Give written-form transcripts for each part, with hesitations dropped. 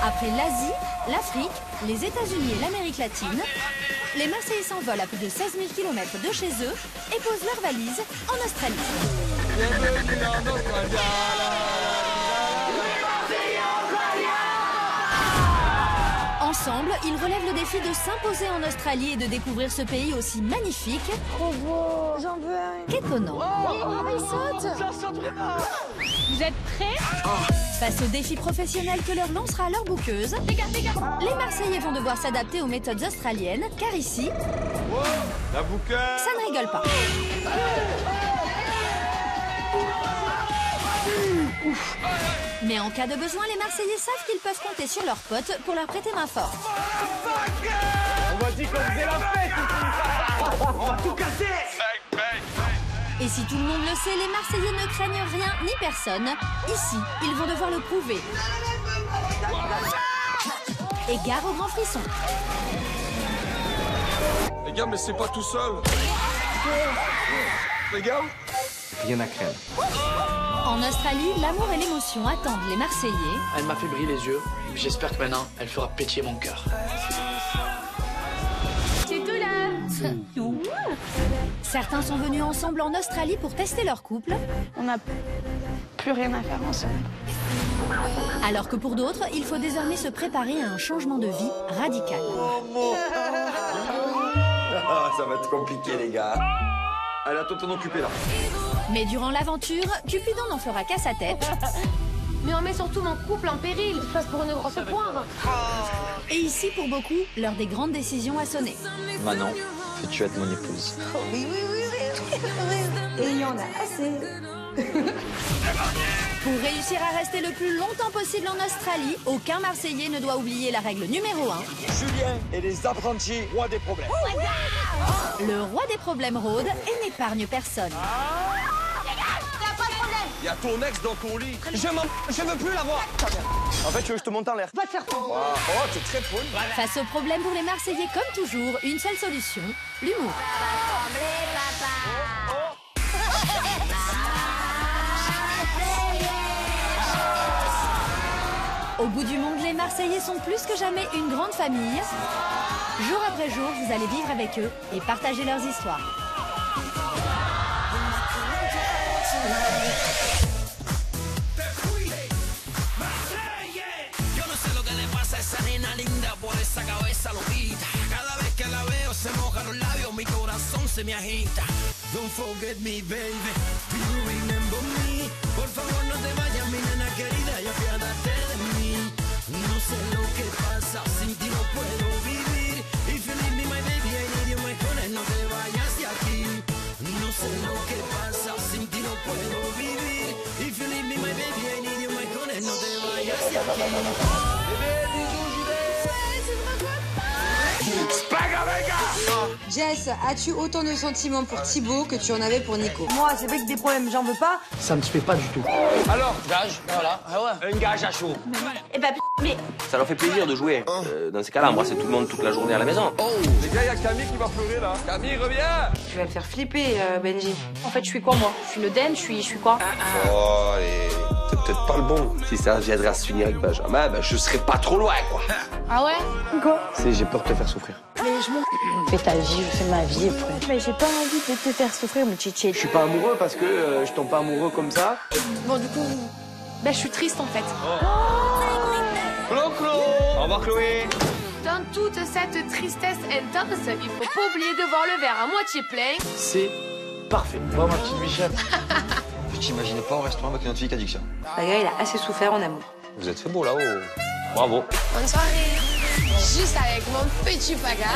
Après l'Asie, l'Afrique, les États-Unis et l'Amérique latine, les Marseillais s'envolent à plus de 16 000 km de chez eux et posent leurs valises en Australie. Bienvenue en Australie. Ensemble, ils relèvent le défi de s'imposer en Australie et de découvrir ce pays aussi magnifique Trop beau, j'en veux un. qu'étonnant. Il saute. Ça saute vraiment. Vous êtes prêts? Face au défi professionnel que leur lancera leur bouqueuse, les Marseillais vont devoir s'adapter aux méthodes australiennes, car ici, La bouqueuse. ça ne rigole pas. Mais en cas de besoin, les Marseillais savent qu'ils peuvent compter sur leurs potes pour leur prêter main forte. On m'a dit qu'on faisait la fête. On va tout casser. Et si tout le monde le sait, les Marseillais ne craignent rien ni personne. Ici, ils vont devoir le prouver. Et gare au grand frisson. Les gars, mais c'est pas tout seul. Les gars. Rien à craindre. En Australie, l'amour et l'émotion attendent les Marseillais. Elle m'a fait briller les yeux. J'espère que maintenant, elle fera pétiller mon cœur. C'est tout là. Certains sont venus ensemble en Australie pour tester leur couple, On n'a plus rien à faire ensemble. alors que pour d'autres, il faut désormais se préparer à un changement de vie radical. Ah, ça va être compliqué, les gars. Elle a tout en occupé, là. Mais durant l'aventure, Cupidon n'en fera qu'à sa tête. Mais on met surtout mon couple en péril. Je passe pour une grosse poire. Et ici, pour beaucoup, l'heure des grandes décisions a sonné. Manon, veux-tu être mon épouse? Et il y en a assez. Pour réussir à rester le plus longtemps possible en Australie, aucun Marseillais ne doit oublier la règle numéro 1. Julien et les apprentis rois des problèmes. Le roi des problèmes rôde et n'épargne personne. Il y a ton ex dans ton lit. Je veux plus la voir. En fait, tu veux que je te monte en l'air? Va te faire foutre. Oh, t'es très poule. Face aux problèmes pour les Marseillais, comme toujours, une seule solution, l'humour. Au bout du monde, les Marseillais sont plus que jamais une grande famille. Jour après jour, vous allez vivre avec eux et partager leurs histoires. Yo no sé lo que le pasa a esa nena linda por esa cabeza loquita. Cada vez que la veo se mojan los labios, mi corazón se me agita. Don't forget me, baby. Do you remember me? Por favor no te vayas, mi nena querida, y apiádate de mí. No sé lo que pasa, sin ti no puedo vivir. If you leave me, my baby, I need you, my honey, no te vayas de aquí. No sé lo que pasa, sin ti no puedo vivir. If you leave me, my baby, I need you, my honey, no te vayas de aquí. Jess, as-tu autant de sentiments pour Thibaut que tu en avais pour Nico? Moi, c'est vrai que des problèmes, j'en veux pas. Ça me fait pas du tout. Alors, Gage, voilà. Ah ouais. un gage à chaud. Eh ben, mais Ça leur fait plaisir de jouer. Dans ces cas-là, moi, c'est tout le monde toute la journée à la maison. Oh, les gars, il y a Camille qui va pleurer, là. Camille, reviens. tu vas me faire flipper, Benji. En fait, je suis quoi, moi? Je suis le den, je suis quoi? Oh, et c'est peut-être pas le bon. Si ça viendrait à se finir avec Benjamin, ben, je serais pas trop loin, quoi. Ah ouais? Quoi? C'est, j'ai peur de te faire souffrir. Mais je m'en fais ta vie, je fais ma vie, après. Mais j'ai pas envie de te faire souffrir, mon chichi. Je suis pas amoureux parce que je tombe pas amoureux comme ça. Bon, du coup, ben, je suis triste en fait. Clo. Au revoir, Chloé. Dans toute cette tristesse intense, il faut pas oublier de voir le verre à moitié plein. C'est parfait. Bon, ma petite Michel. Je t'imaginais pas au restaurant avec une autre fille qui a addiction. La gars, il a assez souffert en amour. Vous êtes fait beau là-haut. Bravo. Bonne soirée. Juste avec mon petit paga.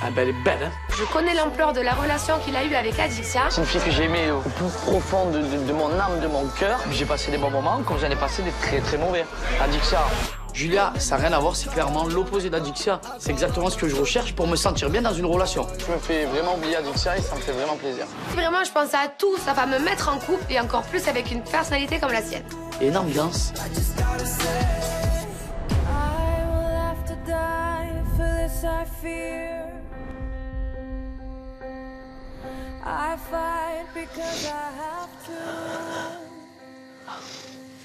Ah ben, elle est belle, hein. Je connais l'ampleur de la relation qu'il a eue avec Adixia. C'est une fille que j'ai aimée au plus profond de mon âme, de mon cœur. J'ai passé des bons moments, comme j'en ai passé des très très mauvais. Adixia. Julia, ça n'a rien à voir, c'est clairement l'opposé d'Adixia. C'est exactement ce que je recherche pour me sentir bien dans une relation. Tu me fais vraiment oublier Adixia et ça me fait vraiment plaisir. Vraiment, je pense à tout. Ça va me mettre en couple et encore plus avec une personnalité comme la sienne. Et une ambiance.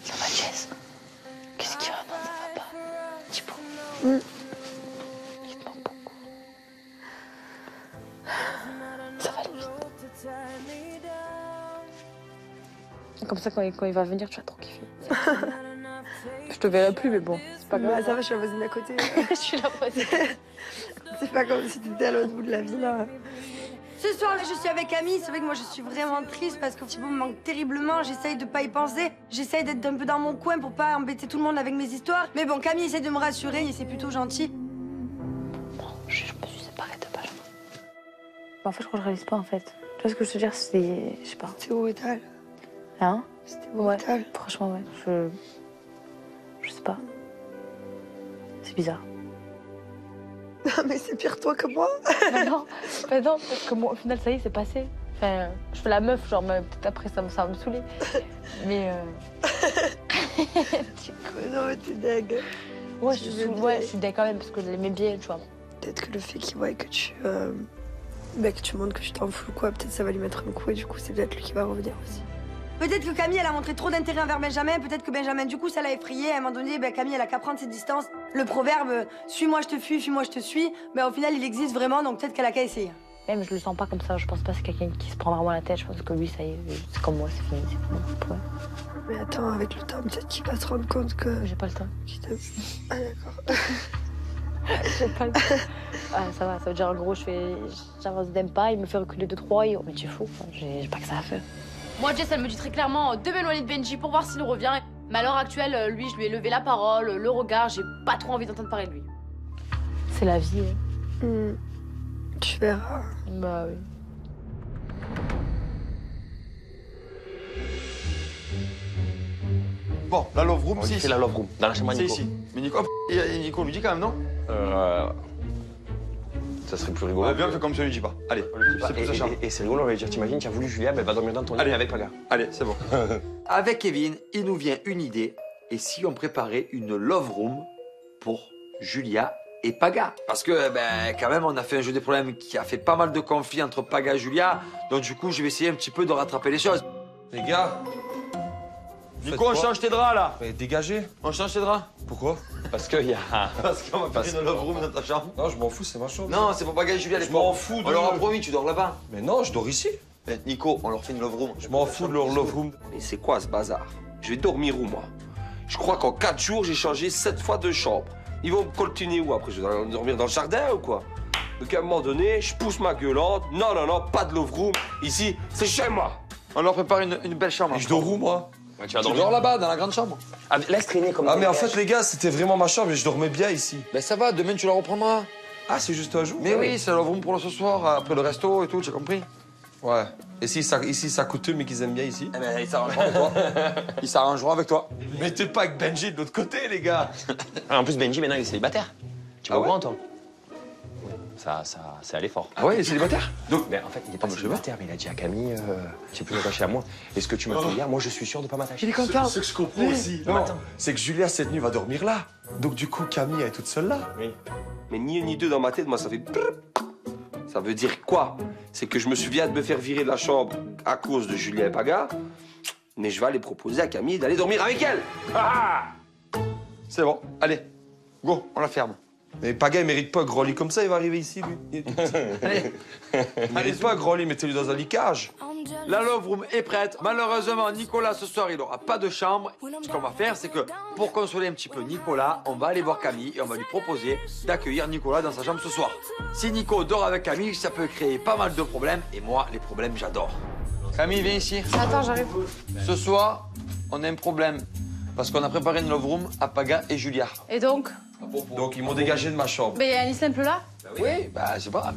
Ça va, Jess? Qu'est-ce qu'il y a? Comme ça, quand il va venir, tu vas trop kiffer. Je te verrai plus, mais bon, c'est pas grave. Bah, ça va, je suis la voisine à côté. Je suis la voisine. C'est pas comme si t'étais à l'autre bout de la ville, là. Ce soir, je suis avec Camille. C'est vrai que moi, je suis vraiment triste parce que Thibaut me manque terriblement. J'essaye de pas y penser. J'essaye d'être un peu dans mon coin pour pas embêter tout le monde avec mes histoires. Mais bon, Camille essaie de me rassurer et c'est plutôt gentil. Bon, je me suis séparée de Benjamin. En fait, je crois que je réalise pas, en fait. Tu vois ce que je veux dire? C'est... Je sais pas. C'était brutal. Hein? C'était brutal. Ouais, franchement, ouais. Je sais pas. C'est bizarre. Non, mais c'est pire toi que moi. Non, parce que moi, au final, ça y est, c'est passé. Enfin, je fais la meuf, genre, mais peut-être après, ça va me saouler. Mais Non, mais t'es deg. Ouais, je suis deg quand même, parce que je l'aimais bien, tu vois. Peut-être que le fait qu'il voit que tu montres que tu t'en fous, quoi, peut-être ça va lui mettre un coup et du coup, c'est peut-être lui qui va revenir aussi. Peut-être que Camille, elle a montré trop d'intérêt envers Benjamin. Peut-être que Benjamin, du coup, ça l'a effrayé. À un moment donné, Camille, elle a qu'à prendre ses distances. Le proverbe « suis-moi, je te fuis, fuis-moi, je te suis », au final, il existe vraiment, donc peut-être qu'elle a qu'à essayer. Même, je le sens pas comme ça. Je pense pas que c'est quelqu'un qui se prend vraiment la tête. Je pense que lui, ça y est, c'est comme moi, c'est fini. Ouais. Mais attends, avec le temps, peut-être qu'il va se rendre compte que... J'ai pas le temps. Ah, d'accord. J'ai pas le temps. Ah, ça va, ça veut dire, en gros, j'avance d'un pas, il me fait reculer de 3 et oh, mais tu es fou, j'ai pas que ça à faire. Moi, Jess, elle me dit très clairement de m'éloigner de Benji pour voir s'il revient. Mais à l'heure actuelle, lui, je lui ai levé la parole, le regard, j'ai pas trop envie d'entendre parler de lui. C'est la vie. Tu verras. Bah oui. Bon, la love room, c'est la love room, dans la chambre à Nico. C'est ici. Mais Nico lui dit quand même, non? Ça serait plus rigolo. Bien fait comme ça, lui dit pas. Allez, c'est plus sa chambre. Et c'est rigolo, on va dire, t'imagines, tu as voulu Julia, elle va dormir dans ton lit avec Paga. Allez, c'est bon. Avec Kevin, il nous vient une idée. Et si on préparait une love room pour Julia et Paga? Parce que, quand même, on a fait un jeu des problèmes qui a fait pas mal de conflits entre Paga et Julia. Donc, du coup, je vais essayer un petit peu de rattraper les choses. Les gars. Nico, on change tes draps, là. Mais dégagez. On change tes draps. Pourquoi? Parce qu'il y a... Parce qu'on va faire une love room dans ta chambre. Non, je m'en fous, c'est ma chambre. Non, c'est pour Paga et Julia, les Je m'en fous de... On leur a promis, tu dors là-bas. Mais non, je dors ici. Nico, on leur fait une love room. Je m'en fous de leur love room. Mais c'est quoi ce bazar? Je vais dormir où, moi? Je crois qu'en 4 jours, j'ai changé 7 fois de chambre. Ils vont me coltiner où après? Je vais dormir dans le jardin ou quoi? Donc à un moment donné, je pousse ma gueulante. Non, pas de love room. Ici, c'est chez moi. On leur prépare une belle chambre. Et je dors où, moi? Ouais, tu vas Tu dormir dors là-bas, dans la grande chambre. Ah, laisse traîner comme Ah, mais en fait, les gars, c'était vraiment ma chambre et je dormais bien ici. Ben ça va, demain tu la reprendras. Ah, c'est juste un jour? Mais oui, c'est la love room pour ce soir, après le resto et tout, tu as compris? Ouais. Et si ça, ici, ça coûteux, mais qu'ils aiment bien ici? Eh ben, ils s'arrangeront avec toi. Ils s'arrangeront avec toi. Mais t'es pas avec Benji de l'autre côté, les gars. Ah, en plus, Benji, maintenant, il est célibataire. Tu vas au courant, toi? Ça, c'est allé fort. Ah ouais, il est célibataire? Donc, mais en fait, il est pas célibataire, mais il a dit à Camille, tu es plus attaché à moi. Est-ce que tu m'as fait hier? Moi, je suis sûr de pas m'attacher. Il est content. Ce que je comprends aussi, c'est que Julia, cette nuit, va dormir là. Donc, du coup, Camille, elle est toute seule là. Oui. Mais ni un ni deux dans ma tête, moi, ça fait... Ça veut dire quoi? C'est que je me souviens de me faire virer de la chambre à cause de Julia et Paga, mais je vais aller proposer à Camille d'aller dormir avec elle. C'est bon, allez, go, on la ferme. Mais Paga, il mérite pas un grand lit comme ça, il va arriver ici, lui. Allez. Il mérite pas un grand lit, mettez-lui dans un lit cage. La love room est prête. Malheureusement, Nicolas, ce soir, il n'aura pas de chambre. Ce qu'on va faire, c'est que pour consoler un petit peu Nicolas, on va aller voir Camille et on va lui proposer d'accueillir Nicolas dans sa chambre ce soir. Si Nico dort avec Camille, ça peut créer pas mal de problèmes. Et moi, les problèmes, j'adore. Camille, viens ici. Attends, j'arrive. Ce soir, on a un problème. Parce qu'on a préparé une love room à Paga et Julia. Et donc? Donc, ils m'ont dégagé de ma chambre. Mais il y a un lit simple là? Oui, c'est pas grave.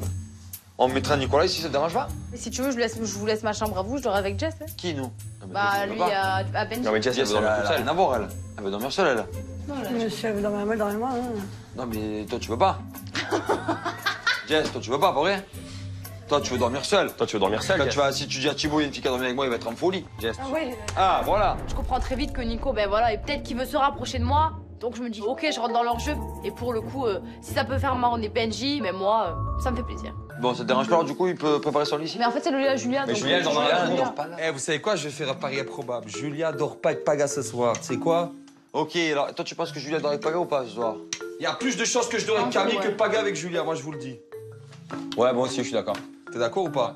On mettra Nicolas ici, ça te dérange pas? Mais si tu veux, je vous laisse ma chambre à vous, je dors avec Jess. Hein. Qui, nous? Bah, lui, à Benji. Non, mais Jess, elle veut dormir toute seule. Rien à voir, elle. Elle veut dormir seule, elle. Non, là, Si elle veut dormir à moi, dormez-moi. Non, mais toi, tu veux pas. Jess, toi, tu veux pas, pour rien. Toi, tu veux dormir seule. Toi, tu veux dormir seule, Jess. Si tu dis à Thibaut, il y a une fille qui a dormi avec moi, il va être en folie. Jess. Ah ouais. Ah, voilà. Je comprends très vite que Nico, ben voilà, et peut-être qu'il veut se rapprocher de moi. Donc je me dis, ok, je rentre dans leur jeu. Et pour le coup, si ça peut faire marronner Benji, mais moi, ça me fait plaisir. Bon, ça te dérange pas, alors du coup, il peut préparer son lit ici? Mais en fait, c'est le lit à Julia. Mais donc, Julia, elle dort dans la Julia, dort pas là. Eh, vous savez quoi? Je vais faire un pari improbable. Julia dort pas avec Paga ce soir. Tu sais quoi? Ok, alors toi, tu penses que Julia dort avec Paga ou pas ce soir? Il y a plus de chances que je dors avec Camille que Paga avec Julia, moi, je vous le dis. Ouais, moi aussi, je suis d'accord. T'es d'accord ou pas?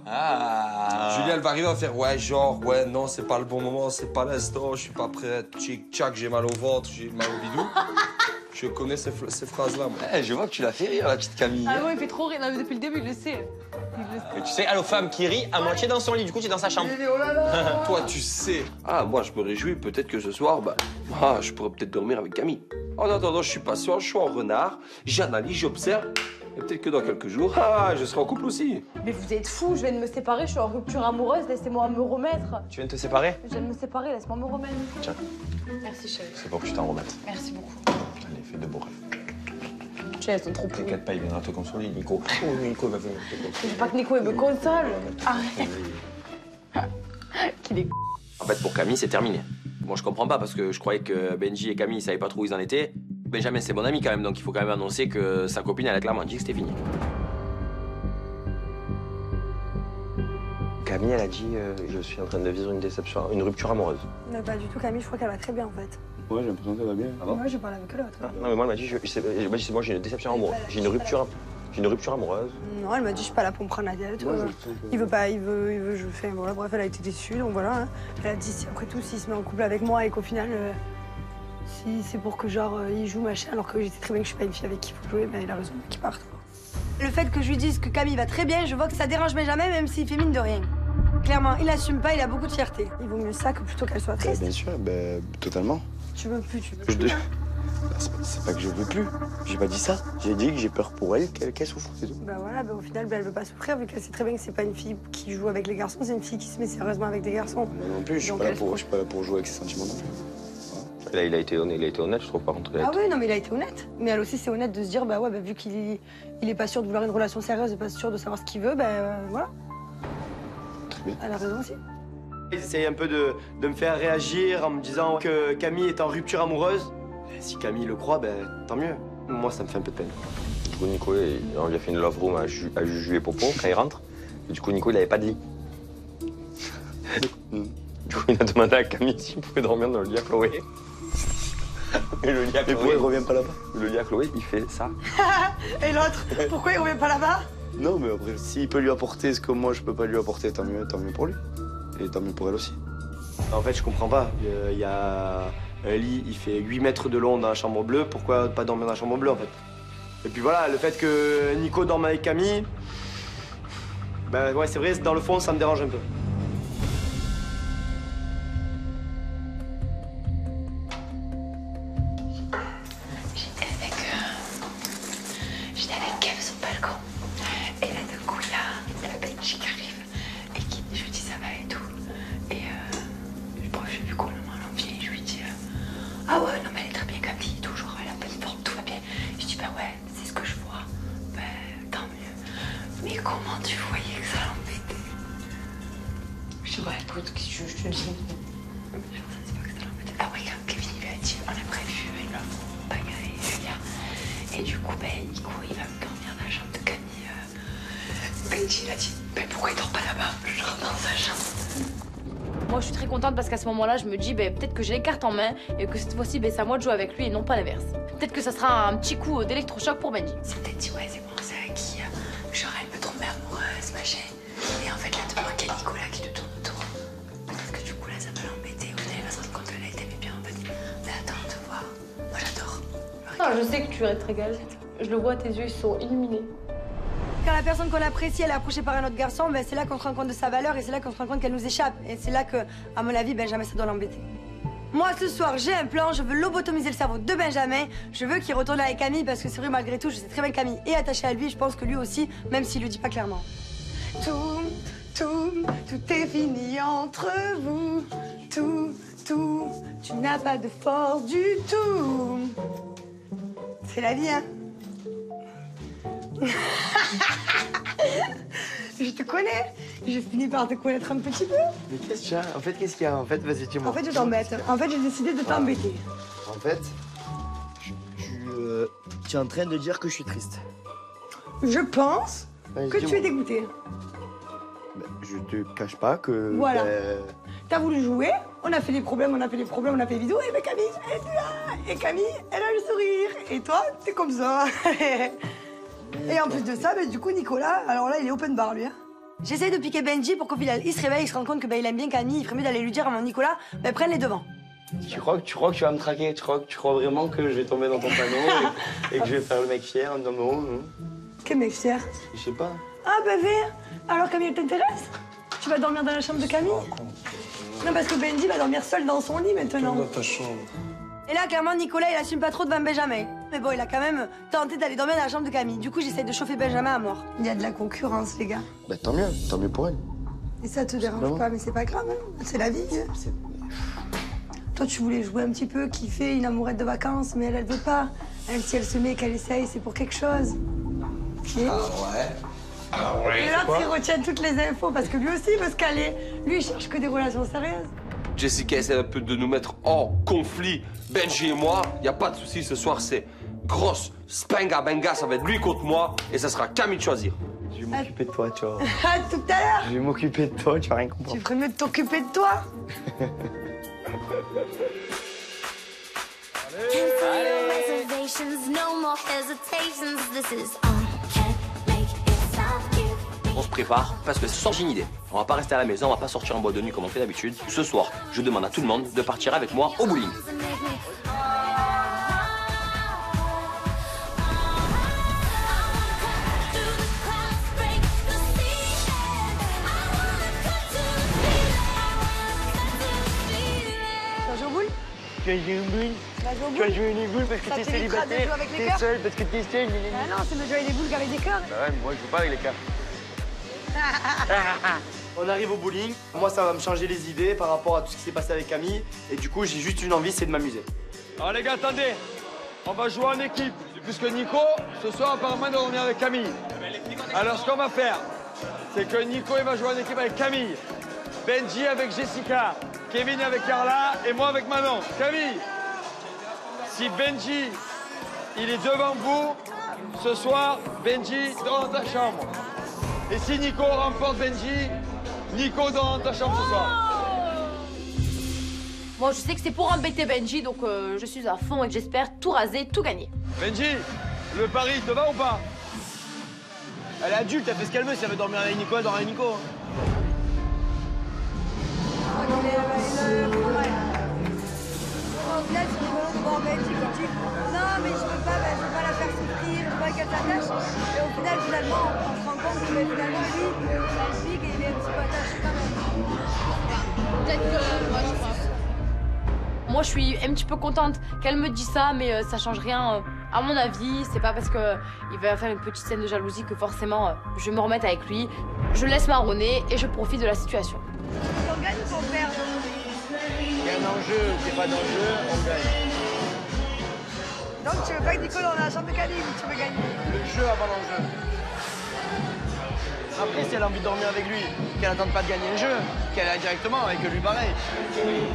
Julia, elle va arriver à faire ouais, genre, ouais, non, c'est pas le bon moment, c'est pas l'instant, je suis pas prête. Tchic-tchac, j'ai mal au ventre, j'ai mal au bidou. Je connais ces phrases-là, moi. Je vois que tu l'as fait rire, la petite Camille. Ah ouais, il fait trop rire. Non, mais depuis le début, il le sait. Et tu sais, allo femme qui rit à moitié dans son lit, du coup, tu es dans sa chambre. Toi, tu sais. Ah, moi, je me réjouis. Peut-être que ce soir, je pourrais peut-être dormir avec Camille. En attendant, je suis patient, je suis en renard, j'analyse, j'observe. Et peut-être que dans quelques jours, je serai en couple aussi. Mais vous êtes fous, je viens de me séparer, je suis en rupture amoureuse, laissez-moi me remettre. Tu viens de te séparer? Je viens de me séparer, laisse-moi me remettre. Tiens. Merci, chérie. C'est pour que tu t'en remettes. Merci beaucoup. Allez, fais de beaux rêves. Elles sont trop pourries. T'inquiète pas, il viendra te consoler, Nico. Oh, Nico va venir te consoler. Je veux pas que Nico il me console. Arrête. Qu'il est. En fait, pour Camille, c'est terminé. Moi, je comprends pas parce que je croyais que Benji et Camille, ils savaient pas trop où ils en étaient. Benjamin, c'est mon ami quand même, donc il faut quand même annoncer que sa copine, elle a clairement dit que c'était fini. Camille, elle a dit je suis en train de vivre une déception, une rupture amoureuse. Non, pas du tout, Camille, je crois qu'elle va très bien en fait. Ouais, j'ai l'impression qu'elle va bien. Ah bon? Ouais, j'ai parlé avec elle. Non, mais moi, elle m'a dit c'est moi, j'ai une déception amoureuse. J'ai une rupture amoureuse. Non, elle m'a dit je suis pas là pour me prendre la tête. Il veut, je fais. Voilà, bref, elle a été déçue, donc voilà. Hein. Elle a dit si après tout, s'il se met en couple avec moi et qu'au final, si c'est pour que genre il joue machin, alors que j'étais très bien que je suis pas une fille avec qui il faut jouer, ben il a raison qu'il parte. Le fait que je lui dise que Camille va très bien, je vois que ça dérange Benjamin, même s'il fait mine de rien. Clairement, il assume pas, il a beaucoup de fierté. Il vaut mieux ça que plutôt qu'elle soit triste. Bien sûr, totalement. Tu veux plus, tu veux plus. C'est pas que je veux plus. J'ai pas dit ça. J'ai dit que j'ai peur pour elle, qu'elle souffre, c'est tout. Bah voilà, au final, elle veut pas souffrir, vu qu'elle sait très bien que c'est pas une fille qui joue avec les garçons, c'est une fille qui se met sérieusement avec des garçons. Moi non plus, je suis pas là pour jouer avec ses sentiments non plus. Là, il a été honnête, je trouve, par contre. Ah oui, non, mais il a été honnête. Mais elle aussi, c'est honnête de se dire, vu qu'il est pas sûr de vouloir une relation sérieuse et pas sûr de savoir ce qu'il veut, voilà. Très bien. Elle a raison aussi. Ils essayent un peu de me faire réagir en me disant que Camille est en rupture amoureuse. Si Camille le croit, tant mieux. Moi, ça me fait un peu de peine. Du coup, Nico, on lui a fait une love room à Juju et Popo quand il rentre. Et du coup, Nico, il avait pas de lit. Du coup, il a demandé à Camille s'il pouvait dormir dans le lit à Chloé. Et le lit à Chloé. Mais pourquoi il revient pas là-bas? Le lit à Chloé, il fait ça. Et l'autre, pourquoi il revient pas là-bas? Non, mais après, s'il peut lui apporter ce que moi je peux pas lui apporter, tant mieux pour lui. Et tant mieux pour elle aussi. En fait, je comprends pas. Il y a un lit, il fait 8 mètres de long dans la chambre bleue. Pourquoi pas dormir dans la chambre bleue, en fait? Et puis voilà, le fait que Nico dorme avec Camille, ouais, c'est vrai, dans le fond, ça me dérange un peu. J'étais avec Kev sur le balcon. Et là, d'un coup, il y a la Benji qui arrive. Et je lui dis ça va et tout. Et je sais plus quoi, l'envie. Je lui dis ah ouais, non, mais elle est très bien comme dit, toujours, elle a pleine forme, tout va bien. Je dis ouais, c'est ce que je vois. Tant mieux. Mais comment tu voyais que ça l'embêtait? Je dis écoute, qu'est-ce que je te dis? Je pensais pas que ça l'embêtait. Après, quand Kevin lui a dit, on a prévu une bagarre et Julia. Et du coup, Nico, il va me dormir dans la chambre de Camille. Benji, il a dit, pourquoi il dort pas là-bas? Je rentre dans sa chambre. Moi, je suis très contente parce qu'à ce moment-là, je me dis, peut-être que j'ai les cartes en main et que cette fois-ci, c'est à moi de jouer avec lui et non pas l'inverse. Peut-être que ça sera un petit coup d'électrochoc pour Benji. C'est peut-être dit, ouais, c'est bon, c'est acquis. Genre, elle me tomber amoureuse, machin. Et en fait, là, tu vois qu'il y a Nicolas qui te tourne autour. Peut-être que du coup, là, ça va l'embêter. Au final, il va se rendre compte qu'elle a été bien en fait. Mais attends, de voir. Moi, j'adore. Non, je sais que tu es très gale. Je le vois, tes yeux, ils sont illuminés. Quand la personne qu'on apprécie, elle est approchée par un autre garçon, c'est là qu'on se rend compte de sa valeur et c'est là qu'on se rend compte qu'elle nous échappe. Et c'est là que, à mon avis, Benjamin, ça doit l'embêter. Moi, ce soir, j'ai un plan, je veux lobotomiser le cerveau de Benjamin. Je veux qu'il retourne avec Camille parce que c'est vrai, malgré tout, je sais très bien que Camille est attachée à lui. Je pense que lui aussi, même s'il le dit pas clairement. Tout est fini entre vous. Tout, tu n'as pas de force du tout. C'est la vie, hein. Je te connais. Je finis par te connaître un petit peu. Mais qu'est-ce qu'il y a? En fait, qu'est-ce qu'il y a? En fait, vas-y, dis-moi. En fait, je t'embête. En fait, j'ai décidé de t'embêter. En fait, tu es en train de dire que je suis triste. Je pense que tu es dégoûté. Je te cache pas que... Voilà. T'as voulu jouer, on a fait des problèmes, on a fait des vidéos, et Camille, elle est là. Et Camille, elle a le sourire. Et toi, t'es comme ça. Et en plus de ça, du coup, Nicolas, alors là, il est open bar, lui. Hein. J'essaye de piquer Benji pour qu'au final, il se réveille, il se rende compte que il aime bien Camille, il ferait mieux d'aller lui dire à mon Nicolas, prenne les devants. Tu crois que tu vas me traquer? Tu crois vraiment que je vais tomber dans ton panneau et que je vais faire le mec fier en disant non? Quel mec fier? Je sais pas. Ah viens. Alors Camille t'intéresse? Tu vas dormir dans la chambre de Camille? Non, parce que Benji va dormir seul dans son lit maintenant. Dans ta chambre. Et là, clairement, Nicolas, il assume pas trop devant Benjamin. Mais bon, il a quand même tenté d'aller dormir dans la chambre de Camille. Du coup, j'essaie de chauffer Benjamin à mort. Il y a de la concurrence, les gars. Bah tant mieux pour elle. Et ça te dérange pas, mais c'est pas grave, hein. C'est la vie. Toi, tu voulais jouer un petit peu, kiffer une amourette de vacances, mais elle veut pas. Elle, si elle se met, qu'elle essaye, c'est pour quelque chose. Okay. Ah ouais. Et l'autre, il retient toutes les infos, parce que lui aussi, il veut se caler. Lui, il cherche que des relations sérieuses. Jessica essaie un peu de nous mettre en conflit. Benji et moi, y a pas de souci, ce soir c'est grosse spenga benga, ça va être lui contre moi et ça sera Camille de choisir. Je vais m'occuper de toi, tu vois. Ah, tout à l'heure. Je vais m'occuper de toi, tu vas rien comprendre. Tu ferais mieux de t'occuper de toi. On se prépare parce que ce soir j'ai une idée. On va pas rester à la maison, on va pas sortir en boîte de nuit comme on fait d'habitude. Ce soir, je demande à tout le monde de partir avec moi au bowling. Tu vas jouer au boule? Tu vas jouer au boule? Tu vas jouer au boule parce que t'es célibataire. T'es seul parce que t'es seul. Ah non, c'est me jouer avec des boules qu'avec des cœurs. Bah ouais, moi je joue pas avec les cœurs. On arrive au bowling. Moi, ça va me changer les idées par rapport à tout ce qui s'est passé avec Camille. Et du coup, j'ai juste une envie, c'est de m'amuser. Alors les gars, attendez. On va jouer en équipe. Puisque Nico, ce soir, apparemment, il doit revenir avec Camille. Alors ce qu'on va faire, c'est que Nico, il va jouer en équipe avec Camille. Benji avec Jessica. Kevin avec Carla et moi avec Manon. Camille, si Benji, il est devant vous, ce soir, Benji dort dans ta chambre. Et si Nico remporte Benji, Nico dort dans ta chambre ce soir. Moi, je sais que c'est pour embêter Benji, donc je suis à fond et j'espère tout raser, tout gagner. Benji, le pari, te va ou pas? Elle est adulte, elle fait ce qu'elle veut. Si elle veut dormir avec Nico, elle dort avec Nico. Non, mais je veux pas la faire souffrir, je veux pas qu'elle s'attache. Et au final, finalement, on se rend compte que finalement, lui, ça le pique et il est un petit peu attaché quand même. Peut-être que moi, je crois. Moi, je suis un petit peu contente qu'elle me dise ça, mais ça change rien. À mon avis, c'est pas parce qu'il va faire une petite scène de jalousie que forcément je vais me remettre avec lui. Je laisse marronner et je profite de la situation. On gagne ou on perd? Il y a un enjeu, c'est pas d'enjeu, on gagne. Donc tu veux pas que Nico dans la chambre de Camille ou tu veux gagner? Le jeu avant l'enjeu. Après, si elle a envie de dormir avec lui, qu'elle n'attende pas de gagner le jeu, qu'elle aille directement avec lui pareil.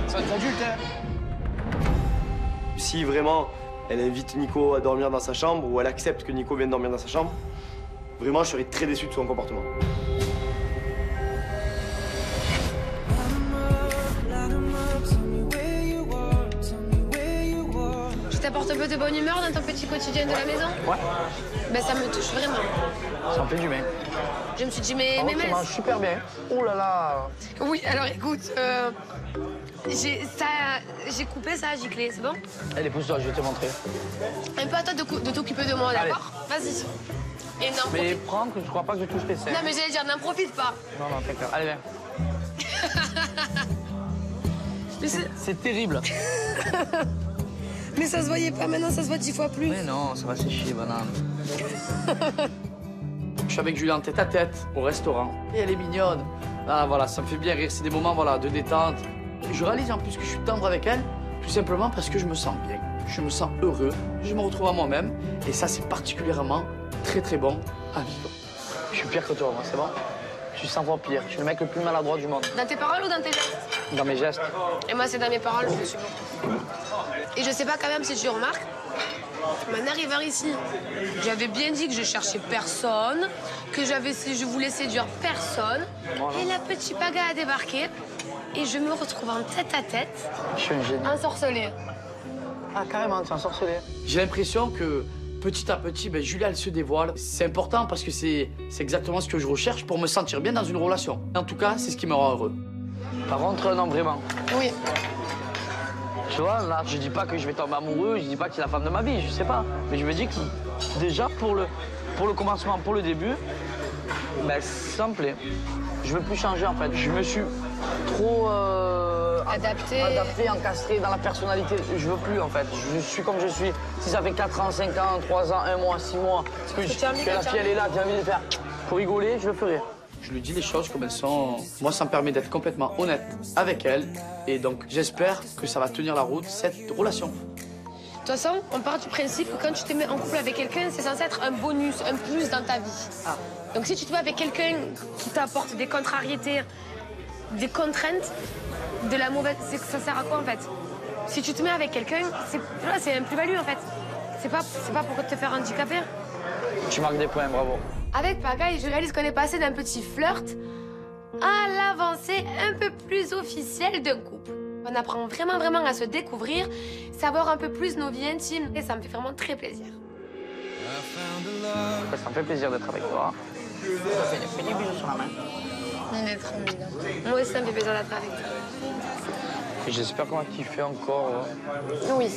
C'est des adultes, hein. Si vraiment elle invite Nico à dormir dans sa chambre ou elle accepte que Nico vienne dormir dans sa chambre, vraiment je serais très déçu de son comportement. Je t'apporte un peu de bonne humeur dans ton petit quotidien de la maison? Ouais. Ben ça me touche vraiment. Ça me fait du bien. Je me suis dit, mais Tu mince. manges super bien. Oh là là. Oui, alors écoute, j'ai coupé ça à gicler, c'est bon? Allez, pousse-toi, je vais te montrer. Un peu à toi de t'occuper de moi, Allez. d'accord? Vas-y. Et n'en Mais profite. prends que je crois pas que je touche tes seins. Non, mais j'allais dire, n'en profite pas. Non, non, t'es clair. Allez, viens. Mais C'est terrible. Mais ça se voyait pas, maintenant ça se voit 10 fois plus. Mais non, ça va sécher, banane. Je suis avec Julia en tête à tête au restaurant. Et elle est mignonne. Ah, voilà, ça me fait bien rire. C'est des moments, voilà, de détente. Je réalise en plus que je suis tendre avec elle, tout simplement parce que je me sens bien. Je me sens heureux. Je me retrouve à moi-même. Et ça, c'est particulièrement très, très bon à vivre. Je suis pire que toi, moi, c'est bon? Je suis 100 fois pire. Je suis le mec le plus maladroit du monde. Dans tes paroles ou dans tes gestes? Dans mes gestes. Et moi, c'est dans mes paroles, je le suis beaucoup. Et je sais pas quand même si tu remarques, en arrivant ici, j'avais bien dit que je cherchais personne, que je voulais séduire personne. Voilà. Et la petite Paga a débarqué et je me retrouve en tête à tête, Je suis un génie. ensorcelée. Ah, carrément, tu es ensorcelé. J'ai l'impression que Petit à petit, ben, Julia, elle se dévoile. C'est important parce que c'est exactement ce que je recherche pour me sentir bien dans une relation. En tout cas, c'est ce qui me rend heureux. Par contre, non, vraiment. Oui. Tu vois, là, je dis pas que je vais tomber amoureux, je dis pas que c'est la femme de ma vie, je sais pas. Mais je me dis que déjà, pour le commencement, pour le début, ben, ça me plaît. Je veux plus changer, en fait. Je me suis trop... Adapté, encastré dans la personnalité. Je veux plus, en fait. Je suis comme je suis. Si ça fait 4 ans, 5 ans, 3 ans, 1 mois, 6 mois, que la fille, elle est là, j'ai envie de faire pour rigoler, je le ferai. Je lui dis les choses comme elles sont. Moi, ça me permet d'être complètement honnête avec elle. Et donc, j'espère que ça va tenir la route, cette relation. De toute façon, on part du principe que quand tu te mets en couple avec quelqu'un, c'est censé être un bonus, un plus dans ta vie. Ah. Donc si tu te mets avec quelqu'un qui t'apporte des contrariétés, des contraintes, de la mauvaise... Ça sert à quoi, en fait? Si tu te mets avec quelqu'un, c'est un plus-value, en fait. C'est pas pour te faire handicaper. Tu marques des points, bravo. Avec Pagaille, je réalise qu'on est passé d'un petit flirt à l'avancée un peu plus officielle d'un couple. On apprend vraiment à se découvrir, savoir un peu plus nos vies intimes. Et ça me fait vraiment très plaisir. Ça me fait plaisir d'être avec toi. Ça fait des petits bisous sur la main. On est trop mignon. Moi aussi, ça me fait plaisir d'être avec toi. Et j'espère qu'on va kiffer encore. Oui.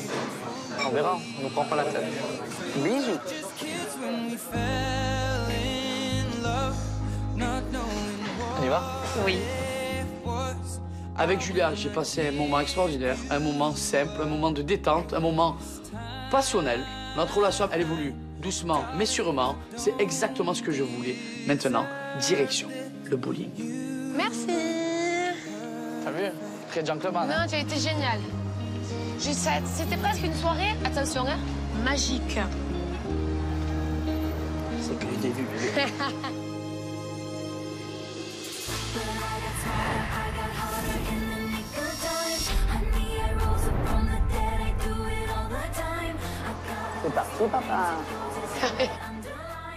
On verra, on ne prend pas la tête. Bisous. On y va? Oui. Avec Julia, j'ai passé un moment extraordinaire, un moment simple, un moment de détente, un moment passionnel. Notre relation, elle évolue doucement, mais sûrement. C'est exactement ce que je voulais. Maintenant, direction le bowling. Merci. T'as vu? Très gentleman. Non, tu as été génial. C'était presque une soirée, attention, hein, magique. C'est que le début. C'est parti, papa.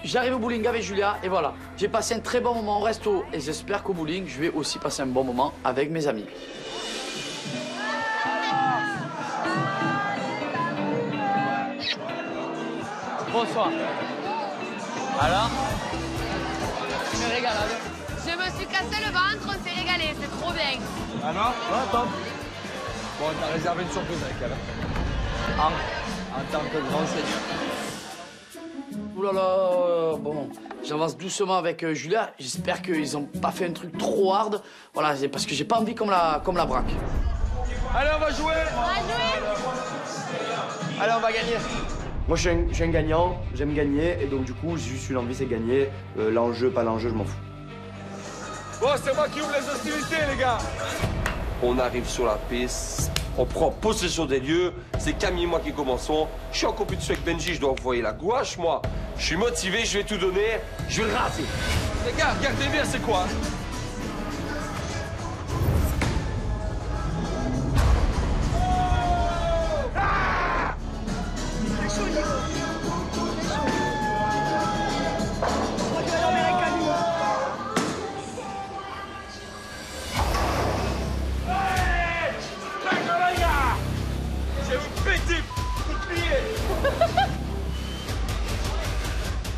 J'arrive au bowling avec Julia et voilà. J'ai passé un très bon moment au resto et j'espère qu'au bowling, je vais aussi passer un bon moment avec mes amis. Bonsoir. Alors? Je me régale. Je me suis cassé le ventre, on s'est régalé, c'est trop bien. Alors? Ouais, top. Bon, t'as réservé une surprise avec elle. En tant que grand seigneur. Ouh là là, bon, j'avance doucement avec Julia. J'espère qu'ils ont pas fait un truc trop hard. Voilà, c'est parce que j'ai pas envie comme la braque. Allez, on va jouer! Allez, on va gagner. Moi, je suis un gagnant, j'aime gagner, et donc du coup, j'ai juste une envie, c'est gagner. L'enjeu, pas l'enjeu, je m'en fous. Bon, c'est moi qui ouvre les hostilités, les gars! On arrive sur la piste, on prend possession des lieux, c'est Camille et moi qui commençons. Je suis en compétition avec Benji, je dois envoyer la gouache, moi. Je suis motivé, je vais tout donner, je vais le raser. Les gars, regardez bien, c'est quoi?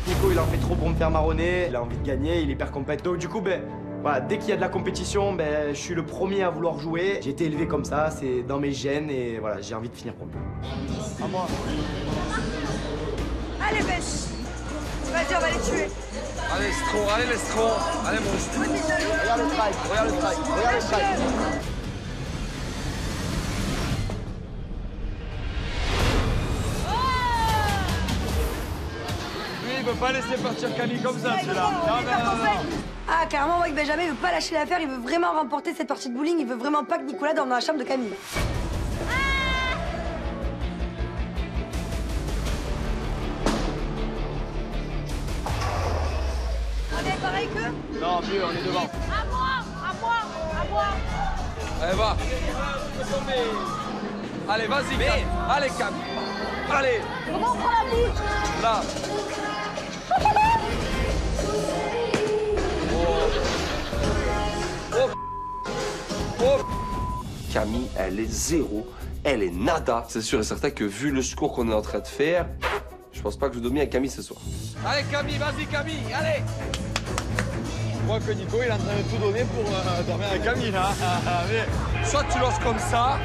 Nico, il en fait trop pour me faire marronner, il a envie de gagner, il est hyper compétent. Donc du coup, ben, voilà, dès qu'il y a de la compétition, ben, je suis le premier à vouloir jouer. J'ai été élevé comme ça, c'est dans mes gènes et voilà, j'ai envie de finir premier. À moi. Allez, Bêche. Vas-y, on va les tuer. Allez, Stro, allez les Stro. Allez, mon Stro. Regarde le strike, regarde le strike, regarde le strike. Lui, il veut pas laisser partir Camille comme ça, celui-là. Non. Ah, carrément, moi, avec Benjamin, il veut pas lâcher l'affaire, il veut vraiment remporter cette partie de bowling, il veut vraiment pas que Nicolas dorme dans la chambre de Camille. On est pareil qu'eux? Non, mieux, on est devant. À moi. Allez, va. Allez, vas-y, Cam. Allez, Cam. Allez. Comment on prend la bouche? Là. Camille, elle est zéro, elle est nada. C'est sûr et certain que vu le score qu'on est en train de faire, Je pense pas que je dormirai avec Camille ce soir. Allez Camille, vas-y Camille, allez. Je crois que Nico il est en train de tout donner pour dormir avec Camille là. Mais soit tu lances comme ça,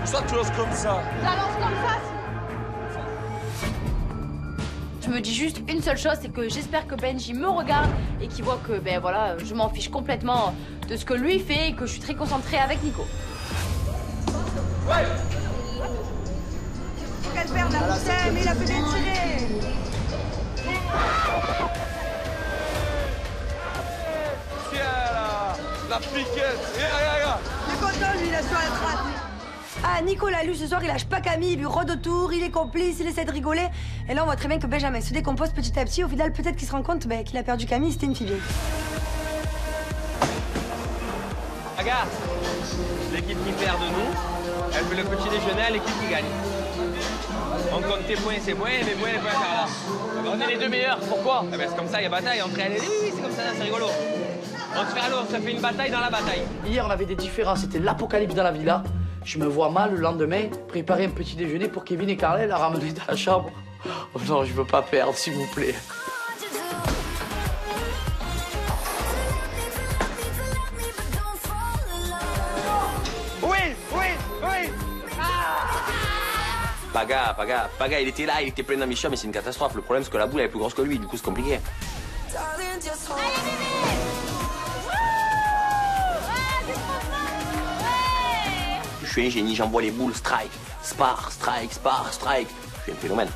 soit tu lances comme ça. Je la lance comme ça. Je me dis juste une seule chose, c'est que j'espère que Benji me regarde et qu'il voit que ben voilà, je m'en fiche complètement de ce que lui fait et que je suis très concentrée avec Nico. Ouais. Faut qu'elle perde la poussière, mais il a peut bien tiré. Tiens là, la piquette. Regarde. Il est content lui, il a sur la trace. Ah, Nicolas, lui, ce soir, il lâche pas Camille, il lui rôde autour, il est complice, il essaie de rigoler. Et là, on voit très bien que Benjamin se décompose petit à petit. Au final, peut-être qu'il se rend compte qu'il a perdu Camille, c'était une fille vieille. Regarde, l'équipe qui perd de nous, elle fait le petit déjeuner à l'équipe qui gagne. On compte tes points, ses points, et mes points, les points à Carla. On est les deux meilleurs, pourquoi? Eh ben, c'est comme ça, il y a bataille entre elles. Oui, c'est comme ça, c'est rigolo. On se fait une bataille dans la bataille. Hier, on avait des différences, c'était l'apocalypse dans la villa. Je me vois mal le lendemain préparer un petit déjeuner pour Kevin et Carla, la ramener dans la chambre. Oh non, je veux pas perdre, s'il vous plaît. Oui. Paga, il était là, il était plein d'ambition, mais c'est une catastrophe. Le problème, c'est que la boule elle est plus grosse que lui, du coup, c'est compliqué. Je suis un génie, j'envoie les boules, strike, spar, strike. Je suis un phénomène.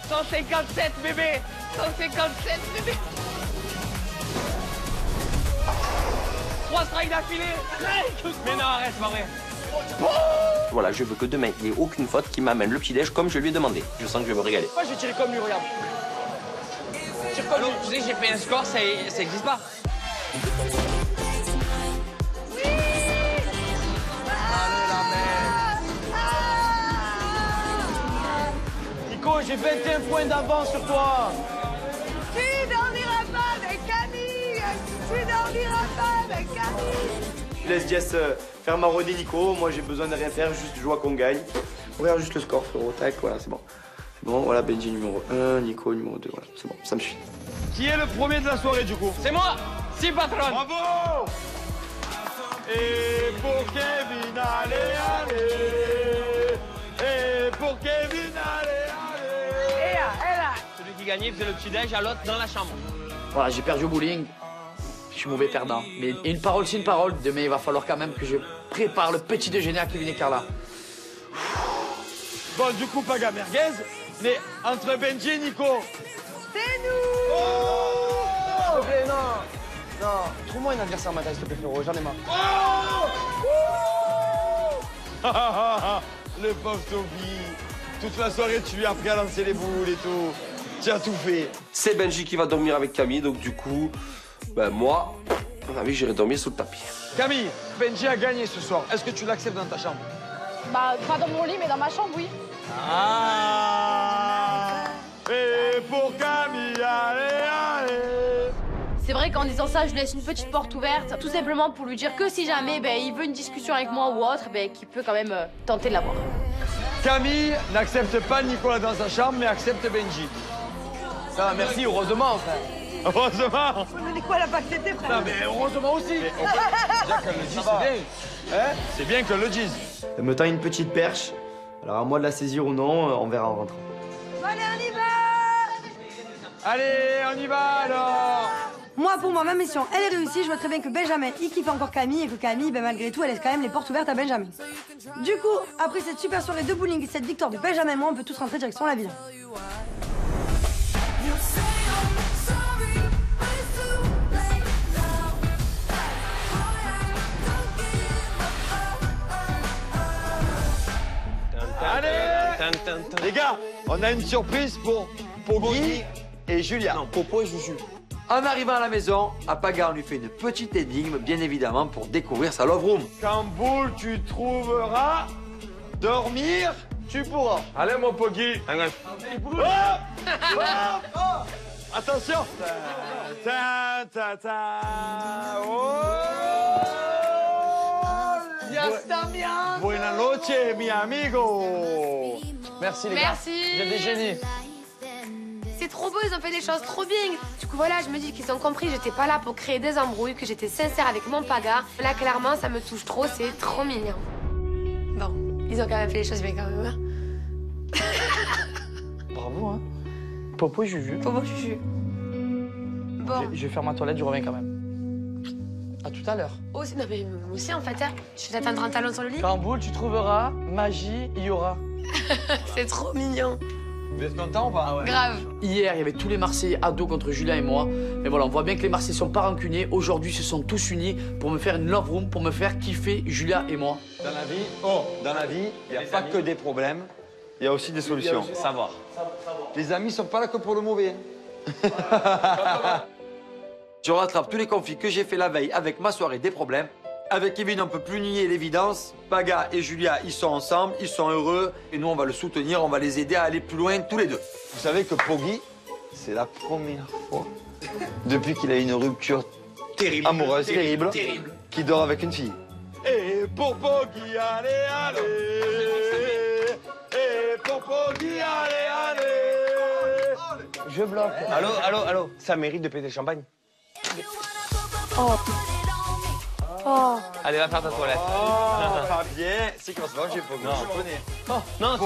157 bébé, 157 bébé. 3 strikes d'affilée. Mais non, arrête, c'est pas vrai. Voilà, je veux que demain, il n'y ait aucune faute qui m'amène le petit-déj comme je lui ai demandé. Je sens que je vais me régaler. Moi, je vais tirer comme lui, regarde. Tire comme lui. Tu sais que j'ai fait un score, ça existe pas. Nico, j'ai 21 points d'avance sur toi. Tu dormiras pas avec Camille. Tu dormiras pas avec Camille. Je laisse Jess faire marronner Nico. Moi, j'ai besoin de rien faire, juste jouer qu'on gagne. Regarde juste le score, frérot. Tac, voilà, c'est bon. C'est bon, voilà, Benji numéro 1, Nico numéro 2. Voilà, c'est bon, ça me suffit. Qui est le premier de la soirée, du coup? C'est moi. Si, patron. Bravo. Et pour Kevin, allez. Et pour Kevin, allez. Et là. Celui qui gagnait faisait le petit-déj à l'autre dans la chambre. Voilà, j'ai perdu au bowling. Je suis mauvais perdant. Mais une parole, c'est une parole. Demain, il va falloir quand même que je prépare le petit déjeuner à Kevin et Carla. Bon, du coup, Paga merguez. Mais entre Benji et Nico. C'est nous. Oh, s'il te plaît, non. Trouve-moi un adversaire ma taille, s'il te plaît, frérot. J'en ai marre. Le pauvre Toby. Toute la soirée, tu lui as appris à lancer les boules et tout. Tu as tout fait. C'est Benji qui va dormir avec Camille, donc du coup, ben moi, à mon avis, j'irai dormir sous le tapis. Camille, Benji a gagné ce soir. Est-ce que tu l'acceptes dans ta chambre? Bah, pas dans mon lit, mais dans ma chambre, oui. Ah. Et pour Camille, allez. C'est vrai qu'en disant ça, je laisse une petite porte ouverte, tout simplement pour lui dire que si jamais il veut une discussion avec moi ou autre, qu'il peut quand même tenter de l'avoir. Camille n'accepte pas Nicolas dans sa chambre, mais accepte Benji. Ça va, merci, heureusement, frère. Heureusement. Nicolas n'a pas accepté, frère. Non, mais heureusement aussi. Déjà qu'elle le dise, c'est bien. Hein? C'est bien qu'elle le dise. Elle me tend une petite perche. Alors, à moi de la saisir ou non, on verra en rentrant. Allez, on y va. Allez, on y va alors. Moi, pour moi, ma mission, elle est réussie. Je vois très bien que Benjamin, il kiffe encore Camille et que Camille, malgré tout, elle laisse quand même les portes ouvertes à Benjamin. Du coup, après cette super soirée de bowling et cette victoire de Benjamin, moi, on peut tous rentrer direction la ville. Allez. Les gars, on a une surprise pour Poggy et Julia. Non, Popo et Juju. En arrivant à la maison, à Paga, on lui fait une petite énigme, bien évidemment, pour découvrir sa love room. Quand boule tu trouveras, dormir tu pourras. Allez, mon Poggy. Oh, attention. Ya está bien. Buenas noches, mi amigo. Merci, les gars. Merci. Vous êtes des génies. c'est trop beau, ils ont fait des choses trop bien. Du coup, voilà, je me dis qu'ils ont compris, j'étais pas là pour créer des embrouilles, que j'étais sincère avec mon paga. Là, clairement, ça me touche trop, c'est trop mignon. Bon, ils ont quand même fait les choses bien quand même. Hein. Bravo, hein. Popo Juju. Popo Juju. Bon. Je vais faire ma toilette, je reviens quand même. À tout à l'heure. Oh, non, mais moi aussi, en fait, hein. Je vais t'attendre un talon sur le lit. Quand boule, tu trouveras, magie, il y aura. C'est trop mignon. Vous êtes content ou pas? Grave. Hier, il y avait tous les Marseillais à dos contre Julien et moi. Mais voilà, on voit bien que les Marseillais sont pas rancuniers. Aujourd'hui, ils se sont tous unis pour me faire une love room, pour me faire kiffer Julia et moi. Dans la vie, il n'y a pas que des problèmes, il y a aussi des solutions. Savoir. Les amis sont pas là que pour le mauvais. Je rattrape tous les conflits que j'ai fait la veille avec ma soirée des problèmes. Avec Kevin, on peut plus nier l'évidence. Paga et Julia, ils sont ensemble, ils sont heureux. Et nous, on va le soutenir, on va les aider à aller plus loin tous les deux. Vous savez que Poggy, c'est la première fois depuis qu'il a une rupture amoureuse terrible, qu'il dort avec une fille. Et pour Poggy, allez, allez. Et pour Poggy, allez, allez. Je bloque. Allô, ça mérite de péter le champagne. Oh. Oh. Allez, va faire ta toilette. Pas bien. C'est comme ça, j'ai Poggy, je le connais. Oh, non,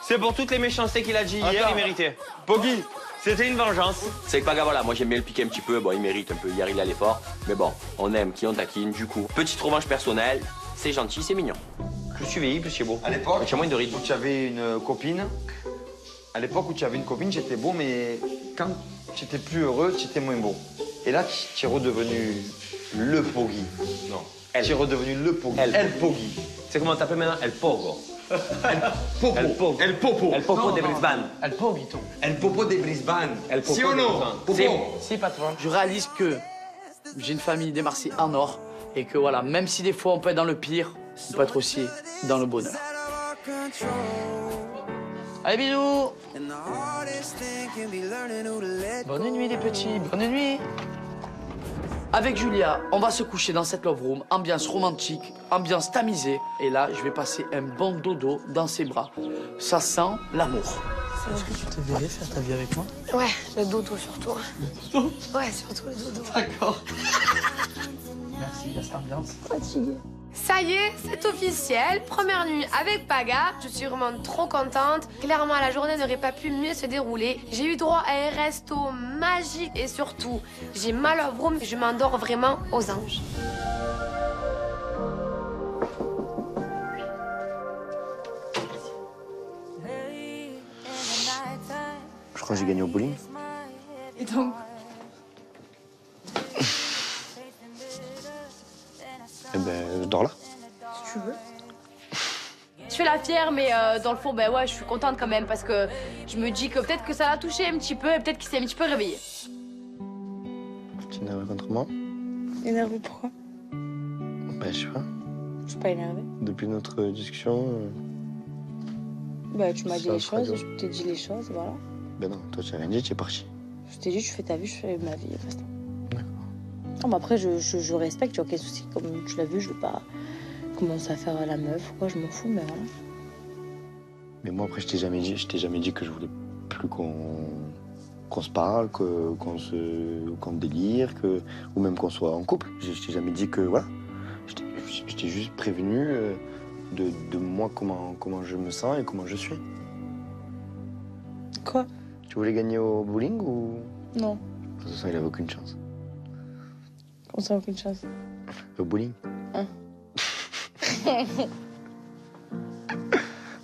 c'est pour toutes les méchancetés qu'il a dit hier, il méritait. Poggy, c'était une vengeance. C'est que Paga, voilà, moi j'aime bien le piquer un petit peu. Bon, il mérite un peu. Hier, il allait fort. Mais bon, on aime qui on taquine. Du coup, petite revanche personnelle. C'est gentil, c'est mignon. Plus tu vieillis, plus c'est beau. À l'époque, tu as moins de rythme. où tu avais une copine, j'étais beau, mais quand tu étais plus heureux, tu étais moins beau. Et là, tu es redevenu le Poggy. Non. Tu es redevenu le Poggy. El Poggy. C'est comment t'appelles maintenant? El Pogo. El Popo. El Popo. El Popo de Brisbane. El Poguito. El Popo de Brisbane. El Popo Si ou non? Si, patron. Je réalise que j'ai une famille des Marseillais en or et que voilà, même si des fois on peut être dans le pire, on peut être aussi dans le bonheur. Allez, bisous. Bonne nuit, les petits. Bonne nuit. Avec Julia, on va se coucher dans cette love room, ambiance romantique, ambiance tamisée. Et là, je vais passer un bon dodo dans ses bras. Ça sent l'amour. Est-ce que tu te verrais faire ta vie avec moi? Ouais, le dodo surtout. Ouais, surtout le dodo. D'accord. Merci, il y a cette ambiance. Fatiguée. Ça y est, c'est officiel. Première nuit avec Paga. Je suis vraiment trop contente. Clairement, la journée n'aurait pas pu mieux se dérouler. J'ai eu droit à un resto magique et surtout, j'ai ma love room. Je m'endors vraiment aux anges. Je crois que j'ai gagné au bowling. Et donc? Eh ben, je dors là. Si tu veux. Je fais la fière, mais dans le fond, ben ouais, je suis contente quand même parce que je me dis que peut-être que ça l'a touché un petit peu et peut-être qu'il s'est un petit peu réveillé. Tu es énervé contre moi? Énervé pourquoi? Ben, je sais pas. Je suis pas énervée. Depuis notre discussion. Bah, tu m'as dit ça les sera choses, dur. je t'ai dit les choses, voilà. Ben non, toi, tu n'as rien dit, tu es parti. Je t'ai dit, tu fais ta vie, je fais ma vie, basta. Non, mais après, je respecte, tu as aucun souci. Comme tu l'as vu, je veux pas commencer à faire la meuf ou quoi, je m'en fous, mais voilà. Mais moi, après, je t'ai jamais dit que je voulais plus qu'on se parle, qu'on délire, ou même qu'on soit en couple. Je t'ai jamais dit que, voilà. Je t'ai juste prévenu de moi, comment je me sens et comment je suis. Quoi? Tu voulais gagner au bowling ou... Non. De toute façon, il avait aucune chance. Comment ça, aucune chance? Au bowling. Hein?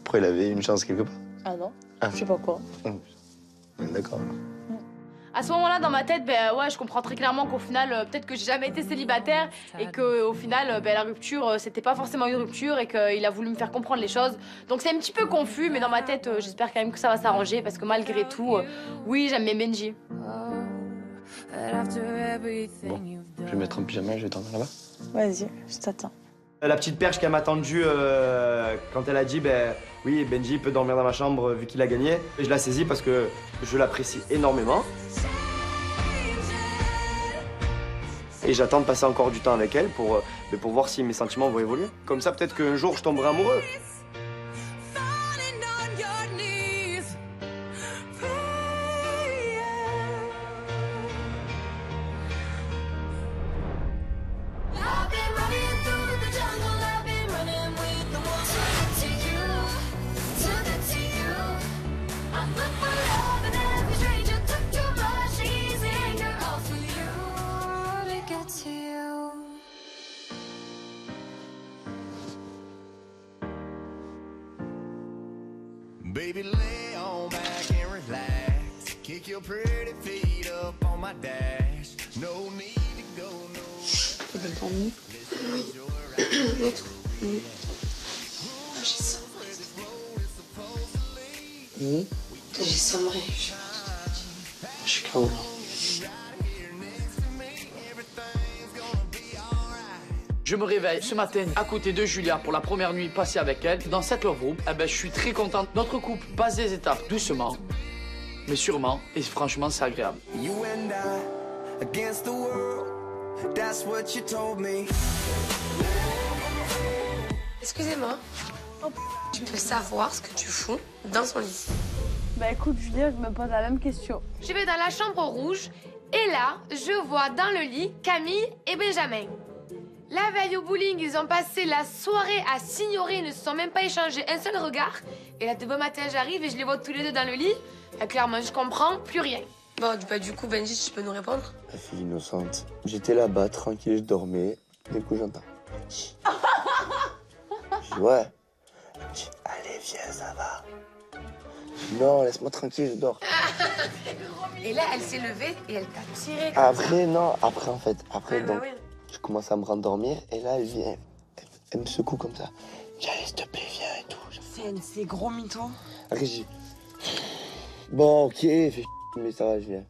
Pourquoi il avait une chance quelque part? Ah non, Ah. je sais pas quoi. D'accord. À ce moment-là, dans ma tête, ben ouais, je comprends très clairement qu'au final, peut-être que j'ai jamais été célibataire et qu'au final, ben, la rupture, c'était pas forcément une rupture et qu'il a voulu me faire comprendre les choses. Donc c'est un petit peu confus, mais dans ma tête, j'espère quand même que ça va s'arranger parce que malgré tout, oui, j'aime bien Benji. Bon, je vais mettre un pyjama et je vais dormir là-bas. Vas-y, je t'attends. La petite perche qu'elle m'a tendue quand elle a dit ben oui, Benji peut dormir dans ma chambre vu qu'il a gagné. Et je la saisis parce que je l'apprécie énormément. Et j'attends de passer encore du temps avec elle pour voir si mes sentiments vont évoluer. Comme ça, peut-être qu'un jour, je tomberai amoureux. Baby, lay on back and relax. Kick your pretty feet up on my dash. No need to go no. T'es dormi? Oui. Oui. J'ai sombré. J'ai sombré. Je suis KO. Je me réveille ce matin à côté de Julia pour la première nuit passée avec elle dans cette love room. Eh ben, je suis très contente. Notre couple passe des étapes doucement, mais sûrement. Et franchement, c'est agréable. You and I against the world. That's what you told me. Excusez-moi. Tu peux savoir ce que tu fous dans son lit? Bah écoute, Julia, je me pose la même question. Je vais dans la chambre rouge et là, je vois dans le lit Camille et Benjamin. La veille au bowling, ils ont passé la soirée à s'ignorer, ils ne se sont même pas échangés un seul regard. Et là, demain matin, j'arrive et je les vois tous les deux dans le lit. Et clairement, je comprends plus rien. Bon, bah, du coup, Benji, tu peux nous répondre? La fille innocente. J'étais là-bas, tranquille, je dormais. D'un coup, j'entends. Je dis ouais. Elle me dit, allez, viens, ça va. Je dis, non, laisse-moi tranquille, je dors. Et là, elle s'est levée et elle t'a tiré. Après, non, après, en fait. Après, Ouais, bah donc, oui. je commence à me rendormir et là, elle vient. Elle me secoue comme ça. Je dis, allez, s'il te plaît, viens et tout. C'est gros mytho. Après, je dis, bon, ok, fais mais ça va, je viens.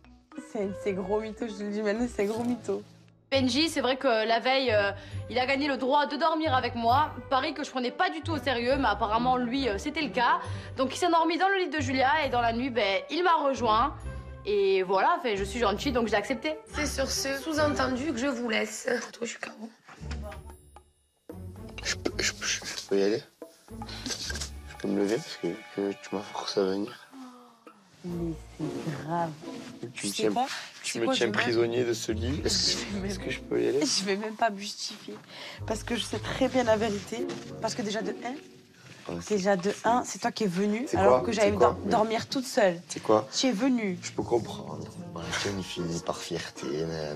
C'est gros mytho, je te le dis maintenant, c'est gros mytho. Benji, c'est vrai que la veille, il a gagné le droit de dormir avec moi. Pareil que je prenais pas du tout au sérieux, mais apparemment, lui, c'était le cas. Donc, il s'est endormi dans le lit de Julia et dans la nuit, ben, il m'a rejoint. Et voilà, enfin, je suis gentille, donc j'ai accepté. C'est sur ce sous-entendu que je vous laisse. Toi, je suis KO. Je peux y aller? Je peux me lever parce que tu m'as forcé à venir. Mais c'est grave. Tu me tiens prisonnier de ce lit. Est-ce que je peux y aller? Je vais même pas me justifier. Parce que je sais très bien la vérité. Parce que déjà de 1, c'est toi qui es venu alors que j'allais dormir toute seule. C'est quoi? Tu es venu. Je peux comprendre. Une finit par fierté.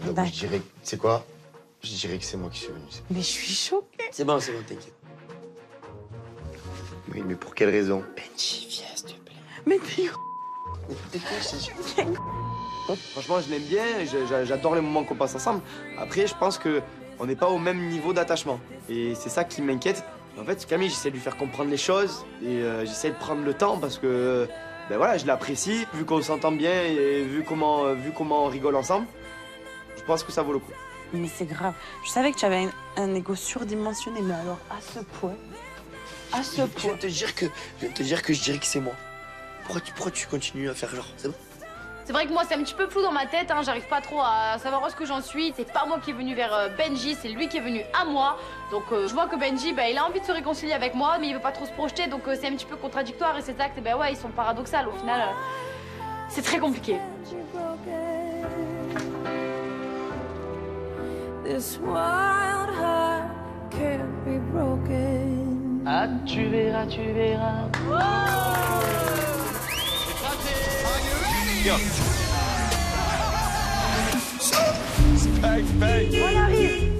Donc je dirais, c'est quoi? Je dirais que c'est moi qui suis venu. Mais je suis choquée. C'est bon, t'inquiète. Oui, mais pour quelle raison? Benji, viens, s'il te plaît. Mais t'es... Franchement, je l'aime bien, j'adore les moments qu'on passe ensemble. Après, je pense qu'on n'est pas au même niveau d'attachement. Et c'est ça qui m'inquiète. En fait, Camille, j'essaie de lui faire comprendre les choses et j'essaie de prendre le temps parce que ben voilà, je l'apprécie. Vu qu'on s'entend bien et vu comment on rigole ensemble, je pense que ça vaut le coup. Mais c'est grave. Je savais que tu avais un ego surdimensionné, mais alors à ce point. À ce point. Je viens de te dire que je dirais que c'est moi. Pourquoi tu continues à faire genre? C'est bon? C'est vrai que moi, c'est un petit peu flou dans ma tête, hein. J'arrive pas trop à savoir où est-ce que j'en suis. C'est pas moi qui est venu vers Benji, c'est lui qui est venu à moi. Donc je vois que Benji, ben, il a envie de se réconcilier avec moi, mais il veut pas trop se projeter, donc c'est un petit peu contradictoire. Et ces actes, ben ouais, ils sont paradoxaux. Au final, c'est très compliqué. Ah, tu verras, tu verras.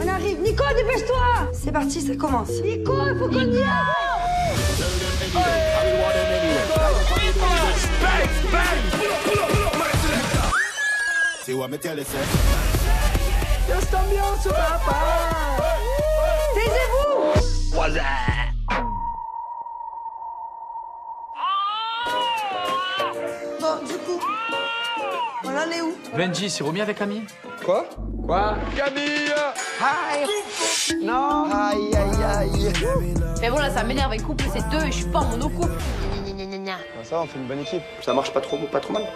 On arrive. Nico, dépêche-toi. C'est parti, ça commence. Nico, il faut qu'on y aille. C'est où mettre les Just ambiance, papa. Taisez-vous. Bon, du coup, on en est où? Benji s'est remis avec Camille? Quoi? Camille! Aïe. Non. Aïe, aïe, aïe. Mais bon, là, ça m'énerve. Un couple, c'est deux et je suis pas en monocouple. Ça va, on fait une bonne équipe. Ça marche pas trop mal.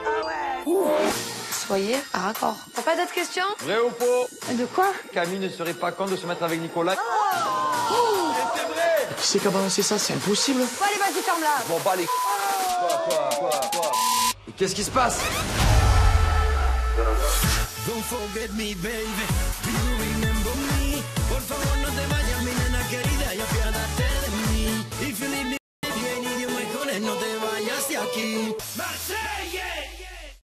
Soyez à raccord. T'as pas d'autres questions? Vrai ou faux? De quoi? Camille ne serait pas con de se mettre avec Nicolas. C'est vrai! Qui c'est qui a balancé ça? C'est impossible. Bon, allez, vas-y, ferme-la. Bon, bah les... Quoi? Et qu'est-ce qui se passe? Don't forget me, baby. Do you remember me? Por favor, no te vayas, mi nena querida, y apiádate de mí. If you need me, baby, I need you, my no te vayas de aquí. Marcelo!